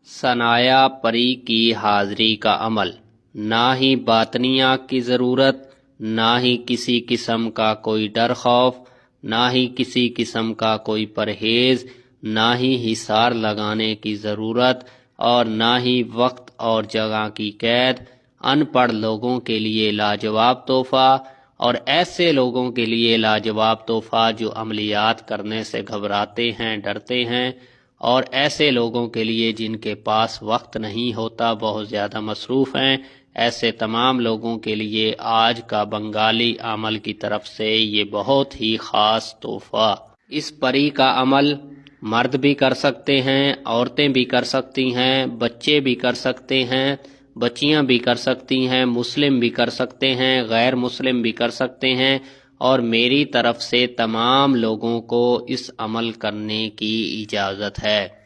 सनाया परी की हाजिरी का अमल, ना ही बातनिया की ज़रूरत, ना ही किसी किस्म का कोई डर खौफ, ना ही किसी किस्म का कोई परहेज़, ना ही हिसार लगाने की ज़रूरत और ना ही वक्त और जगह की कैद। अनपढ़ लोगों के लिए लाजवाब तोहफ़ा और ऐसे लोगों के लिए लाजवाब तोहफ़ा जो अमलियात करने से घबराते हैं, डरते हैं, और ऐसे लोगों के लिए जिनके पास वक्त नहीं होता, बहुत ज़्यादा मसरूफ़ हैं। ऐसे तमाम लोगों के लिए आज का बंगाली अमल की तरफ से ये बहुत ही ख़ास तोहफ़ा। इस परी का अमल मर्द भी कर सकते हैं, औरतें भी कर सकती हैं, बच्चे भी कर सकते हैं, बच्चियां भी कर सकती हैं, मुस्लिम भी कर सकते हैं, गैर मुस्लिम भी कर सकते हैं, और मेरी तरफ से तमाम लोगों को इस अमल करने की इजाज़त है।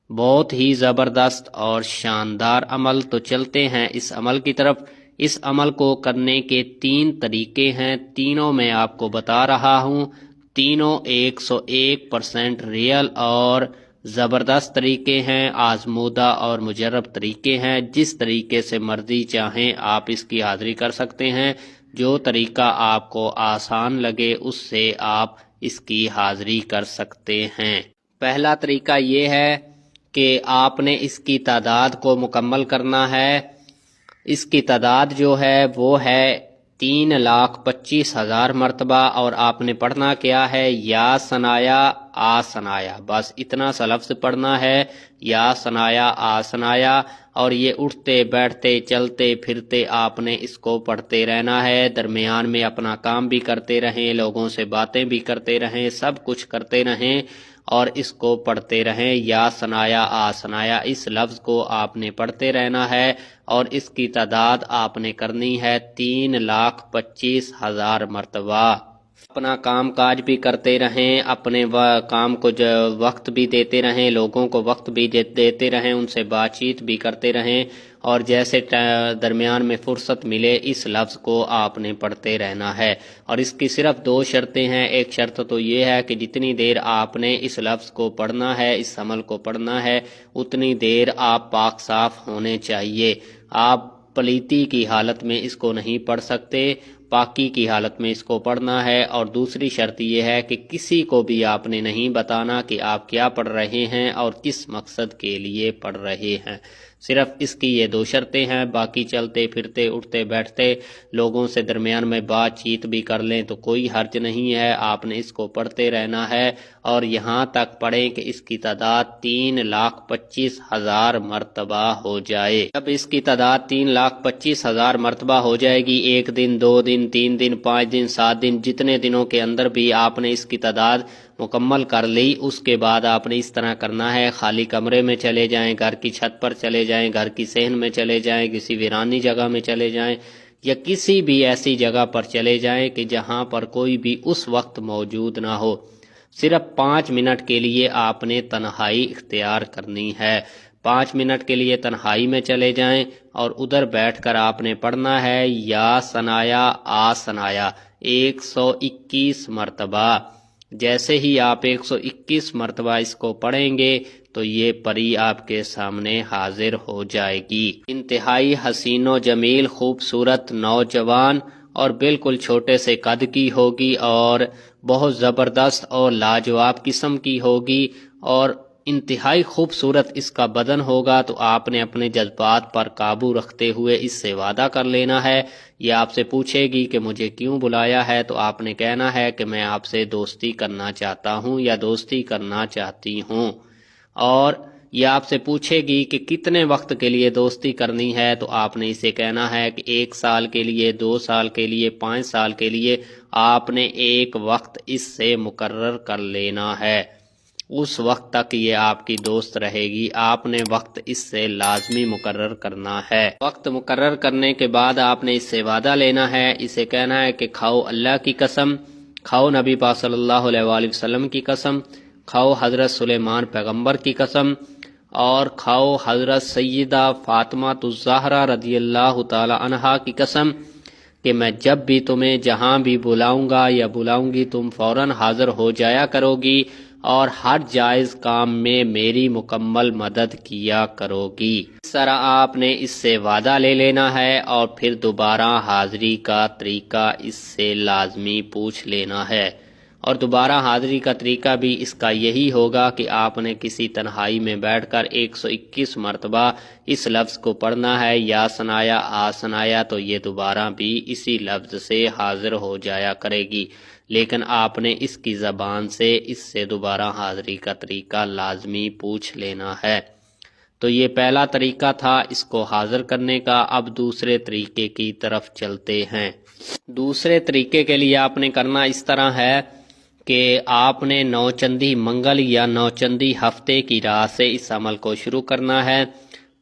बहुत ही ज़बरदस्त और शानदार अमल। तो चलते हैं इस अमल की तरफ। इस अमल को करने के 3 तरीके हैं, तीनों मैं आपको बता रहा हूँ। तीनों 101% रियल और ज़बरदस्त तरीके हैं, आजमूदा और मुजर्रब तरीके हैं। जिस तरीके से मर्जी चाहें आप इसकी हाज़िरी कर सकते हैं। जो तरीका आपको आसान लगे उससे आप इसकी हाज़िरी कर सकते हैं। पहला तरीका ये है कि आपने इसकी तादाद को मुकम्मल करना है। इसकी तादाद जो है वो है 3,25,000 मरतबा, और आपने पढ़ना क्या है, या सनाया आ सनाया, बस इतना सा लफ्ज़ पढ़ना है, या सनाया आ सनाया। और ये उठते बैठते चलते फिरते आपने इसको पढ़ते रहना है। दरमियान में अपना काम भी करते रहें, लोगों से बातें भी करते रहें, सब कुछ करते रहें और इसको पढ़ते रहें। या सनाया आ सनाया, इस लफ्ज़ को आपने पढ़ते रहना है और इसकी तादाद आपने करनी है 3,25,000 मरतबा। अपना काम काज भी करते रहें, अपने काम को वक्त भी देते रहें, लोगों को वक्त भी देते रहें, उनसे बातचीत भी करते रहें, और जैसे दरमियान में फुर्सत मिले इस लफ्ज़ को आपने पढ़ते रहना है। और इसकी सिर्फ 2 शर्तें हैं। एक शर्त तो ये है कि जितनी देर आपने इस लफ्ज़ को पढ़ना है, इस अमल को पढ़ना है, उतनी देर आप पाक साफ होने चाहिए। आप पलीती की हालत में इसको नहीं पढ़ सकते, पाकी की हालत में इसको पढ़ना है। और दूसरी शर्त यह है कि किसी को भी आपने नहीं बताना कि आप क्या पढ़ रहे हैं और किस मकसद के लिए पढ़ रहे हैं। सिर्फ इसकी ये 2 शर्तें हैं। बाकी चलते फिरते उठते बैठते लोगों से दरमियान में बातचीत भी कर लें तो कोई हर्ज नहीं है, आपने इसको पढ़ते रहना है और यहाँ तक पढ़ें कि इसकी तादाद 3,25,000 मरतबा हो जाए। जब इसकी तादाद 3,25,000 मरतबा हो जाएगी, 1 दिन, 2 दिन, 3 दिन, 5 दिन, 7 दिन, जितने दिनों के अंदर भी आपने इसकी तादाद मुकम्मल कर ली, उसके बाद आपने इस तरह करना है। खाली कमरे में चले जाएं, घर की छत पर चले जाएं, घर की सहन में चले जाएं, किसी वीरानी जगह में चले जाएं, या किसी भी ऐसी जगह पर चले जाएं कि जहां पर कोई भी उस वक्त मौजूद ना हो। सिर्फ 5 मिनट के लिए आपने तन्हाई इख्तियार करनी है। 5 मिनट के लिए तन्हाई में चले जाएं और उधर बैठकर आपने पढ़ना है या सनाया आ सनाया 121 मरतबा। जैसे ही आप 121 मरतबा इसको पढ़ेंगे तो ये परी आपके सामने हाजिर हो जाएगी। इंतहाई हसीनो जमील खूबसूरत नौजवान और बिल्कुल छोटे से कद की होगी और बहुत ज़बरदस्त और लाजवाब किस्म की होगी और इंतहाई खूबसूरत इसका बदन होगा। तो आपने अपने जज्बात पर काबू रखते हुए इससे वादा कर लेना है। ये आपसे पूछेगी कि मुझे क्यों बुलाया है, तो आपने कहना है कि मैं आपसे दोस्ती करना चाहता हूँ या दोस्ती करना चाहती हूँ। और ये आपसे पूछेगी कि कितने वक्त के लिए दोस्ती करनी है, तो आपने इसे कहना है कि 1 साल के लिए, 2 साल के लिए, 5 साल के लिए आपने एक वक्त इससे मुकर्रर कर लेना है। उस वक्त तक ये आपकी दोस्त रहेगी। आपने वक्त इससे लाजमी मुकर्रर करना है। वक्त मुकर्रर करने के बाद आपने इससे वादा लेना है। इसे कहना है कि खाओ अल्लाह की कसम, खाओ नबी पाक सल्लल्लाहु अलैहि वसल्लम की कसम, खाओ हजरत सुलेमान पैगंबर की कसम और खाओ हजरत सैयदा फातिमा ज़हरा रदियल्लाहु ताला अन्हा की कसम कि मैं जब भी तुम्हें जहां भी बुलाऊंगा या बुलाऊंगी तुम फौरन हाजिर हो जाया करोगी اور ہر جائز کام میں میری مکمل مدد کیا کرو گی۔ اس طرح آپ نے اس سے وعدہ لے لینا ہے اور پھر دوبارہ حاضری کا طریقہ اس سے لازمی پوچھ لینا ہے۔ اور دوبارہ حاضری کا طریقہ بھی اس کا یہی ہوگا کہ آپ نے کسی تنہائی میں بیٹھ کر 121 مرتبہ اس لفظ کو پڑھنا ہے، یا ثنایا آ ثنایا، تو یہ دوبارہ بھی اسی لفظ سے حاضر ہو جایا کرے گی، لیکن آپ نے اس کی زبان سے اس سے دوبارہ حاضری کا طریقہ لازمی پوچھ لینا ہے۔ تو یہ پہلا طریقہ تھا اس کو حاضر کرنے کا۔ اب دوسرے طریقے کی طرف چلتے ہیں۔ دوسرے طریقے کے لیے آپ نے کرنا اس طرح ہے کہ آپ نے نوچندی منگل یا نوچندی ہفتے کی رات سے اس عمل کو شروع کرنا ہے۔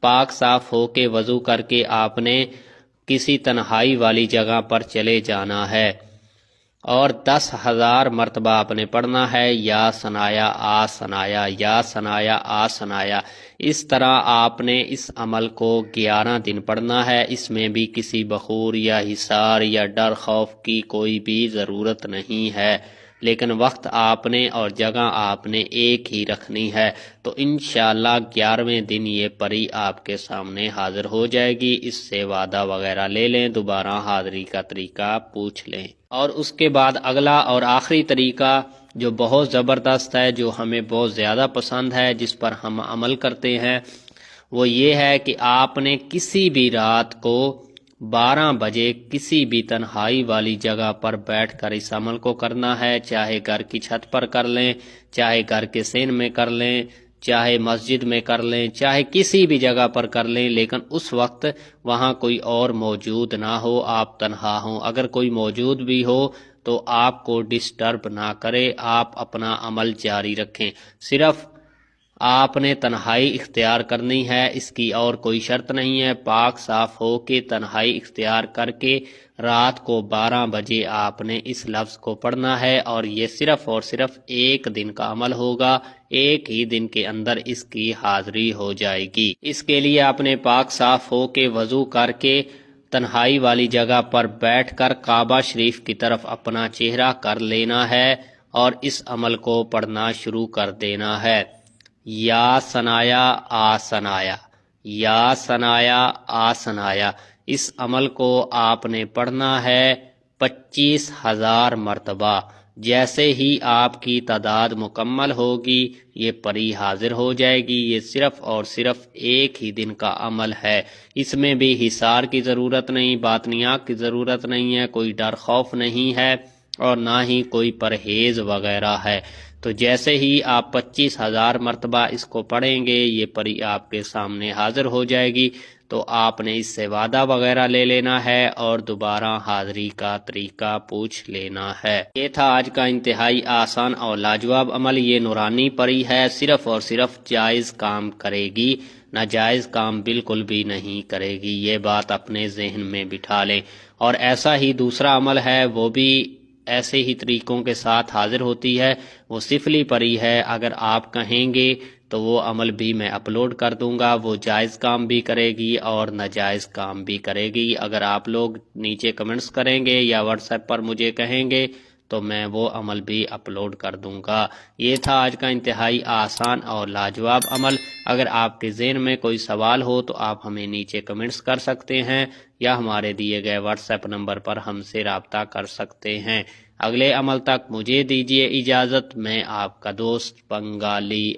پاک صاف ہو کے وضو کر کے آپ نے کسی تنہائی والی جگہ پر چلے جانا ہے اور 10,000 مرتبہ آپ نے پڑھنا ہے، یا ثنایا آ ثنایا، یا ثنایا آ ثنایا۔ اس طرح آپ نے اس عمل کو 11 دن پڑھنا ہے۔ اس میں بھی کسی بخور یا حصار یا ڈر خوف کی کوئی بھی ضرورت نہیں ہے، لیکن وقت آپ نے اور جگہ آپ نے ایک ہی رکھنی ہے۔ تو انشاءاللہ 11ویں دن یہ پری آپ کے سامنے حاضر ہو جائے گی۔ اس سے وعدہ وغیرہ لے لیں، دوبارہ حاضری کا طریقہ پوچھ لیں۔ اور اس کے بعد اگلا اور آخری طریقہ جو بہت زبردست ہے، جو ہمیں بہت زیادہ پسند ہے، جس پر ہم عمل کرتے ہیں، وہ یہ ہے کہ آپ نے کسی بھی رات کو 12 بجے کسی بھی تنہائی والی جگہ پر بیٹھ کر اس عمل کو کرنا ہے، چاہے گھر کی چھت پر کر لیں، چاہے گھر کے سین میں کر لیں، چاہے مسجد میں کر لیں، چاہے کسی بھی جگہ پر کر لیں، لیکن اس وقت وہاں کوئی اور موجود نہ ہو، آپ تنہا ہوں۔ اگر کوئی موجود بھی ہو تو آپ کو ڈسٹرب نہ کرے، آپ اپنا عمل جاری رکھیں۔ صرف آپ نے تنہائی اختیار کرنی ہے، اس کی اور کوئی شرط نہیں ہے۔ پاک صاف ہو کے تنہائی اختیار کر کے رات کو 12 بجے آپ نے اس لفظ کو پڑھنا ہے، اور یہ صرف اور صرف ایک دن کا عمل ہوگا، ایک ہی دن کے اندر اس کی حاضری ہو جائے گی۔ اس کے لیے آپ نے پاک صاف ہو کے وضو کر کے تنہائی والی جگہ پر بیٹھ کر کعبہ شریف کی طرف اپنا چہرہ کر لینا ہے اور اس عمل کو پڑھنا شروع کر دینا ہے۔ یا ثنایا آ ثنایا، یا ثنایا آ ثنایا۔ اس عمل کو آپ نے پڑھنا ہے 25,000 مرتبہ۔ جیسے ہی آپ کی تعداد مکمل ہوگی یہ پری حاضر ہو جائے گی۔ یہ صرف اور صرف ایک ہی دن کا عمل ہے، اس میں بھی حصار کی ضرورت نہیں، باطنیات کی ضرورت نہیں ہے، کوئی ڈر خوف نہیں ہے، اور نہ ہی کوئی پرہیز وغیرہ ہے۔ تو جیسے ہی آپ 25,000 مرتبہ اس کو پڑھیں گے یہ پری آپ کے سامنے حاضر ہو جائے گی۔ تو آپ نے اس سے وعدہ وغیرہ لے لینا ہے اور دوبارہ حاضری کا طریقہ پوچھ لینا ہے۔ یہ تھا آج کا انتہائی آسان اور لاجواب عمل۔ یہ نورانی پری ہے، صرف اور صرف جائز کام کرے گی، ناجائز کام بالکل بھی نہیں کرے گی۔ یہ بات اپنے ذہن میں بٹھا لیں۔ اور ایسا ہی دوسرا عمل ہے، وہ بھی ایسے ہی طریقوں کے ساتھ حاضر ہوتی ہے، وہ سفلی پری ہے۔ اگر آپ کہیں گے تو وہ عمل بھی میں اپلوڈ کر دوں گا، وہ جائز کام بھی کرے گی اور ناجائز کام بھی کرے گی۔ اگر آپ لوگ نیچے کمنٹس کریں گے یا واٹس ایپ پر مجھے کہیں گے تو میں وہ عمل بھی اپلوڈ کر دوں گا۔ یہ تھا آج کا انتہائی آسان اور لاجواب عمل۔ اگر آپ کے ذہن میں کوئی سوال ہو تو آپ ہمیں نیچے کمنٹس کر سکتے ہیں یا ہمارے دیے گئے واٹس ایپ نمبر پر ہم سے رابطہ کر سکتے ہیں۔ اگلے عمل تک مجھے دیجیے اجازت، میں آپ کا دوست بنگالی